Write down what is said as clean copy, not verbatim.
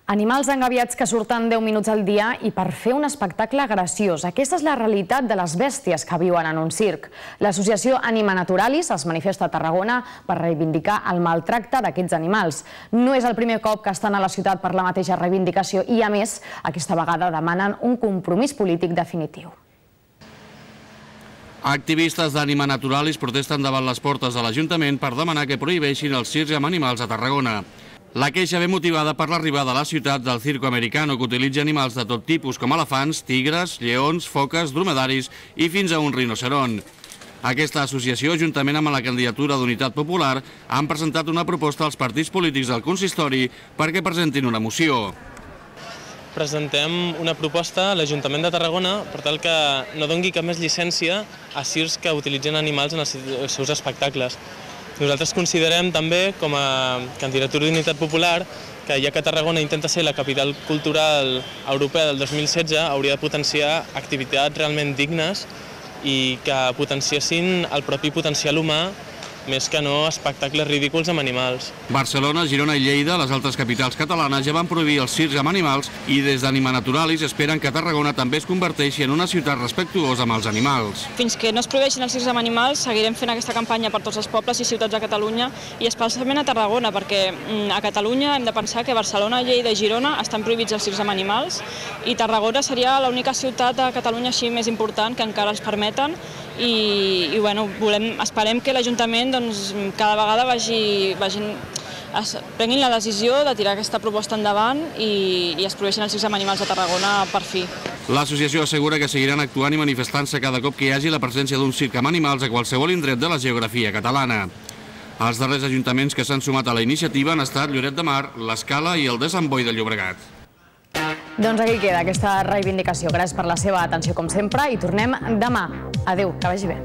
Animals engabiats que surten 10 minuts al dia i per fer un espectacle graciós. Aquesta és la realitat de les bèsties que viuen en un circ. L'associació Anima Naturalis es manifesta a Tarragona per reivindicar el maltracte d'aquests animals. No és el primer cop que estan a la ciutat per la mateixa reivindicació i, a més, aquesta vegada demanen un compromís polític definitiu. Activistes d'Anima Naturalis protesten davant les portes de l'Ajuntament per demanar que prohibeixin els circs amb animals a Tarragona. La queixa ve motivada per l'arribada a la ciutat del circo americano, que utilitza animals de tot tipus, com elefants, tigres, lleons, foques, dromedaris i fins a un rinoceront. Aquesta associació, juntament amb la candidatura d'Unitat Popular, han presentat una proposta als partits polítics del consistori perquè presentin una moció. Presentem una proposta a l'Ajuntament de Tarragona per tal que no doni cap més llicència a circs que utilitzen animals en els seus espectacles. Nosaltres considerem també, com a candidatura d'Unitat Popular, que ja que Tarragona intenta ser la capital cultural europea del 2016, hauria de potenciar activitats realment dignes i que potenciessin el propi potencial humà, més que no espectacles ridículs amb animals. Barcelona, Girona i Lleida, les altres capitals catalanes, ja van prohibir els circs amb animals i des d'Anima Naturalis esperen que Tarragona també es converteixi en una ciutat respectuosa amb els animals. Fins que no es prohibeixin els circs amb animals, seguirem fent aquesta campanya per tots els pobles i ciutats de Catalunya i especialment a Tarragona, perquè a Catalunya hem de pensar que Barcelona, Lleida i Girona estan prohibits els circs amb animals i Tarragona seria l'única ciutat de Catalunya així més important que encara els permeten i esperem que l'Ajuntament cada vegada prenguin la decisió de tirar aquesta proposta endavant i es prohibeixin els circs amb animals a Tarragona per fi. L'associació assegura que seguiran actuant i manifestant-se cada cop que hi hagi la presència d'un circ amb animals a qualsevol indret de la geografia catalana. Els darrers ajuntaments que s'han sumat a la iniciativa han estat Lloret de Mar, l'Escala i el de Sant Boi de Llobregat. Doncs aquí queda aquesta reivindicació. Gràcies per la seva atenció com sempre i tornem demà. Adéu, que vagi bé.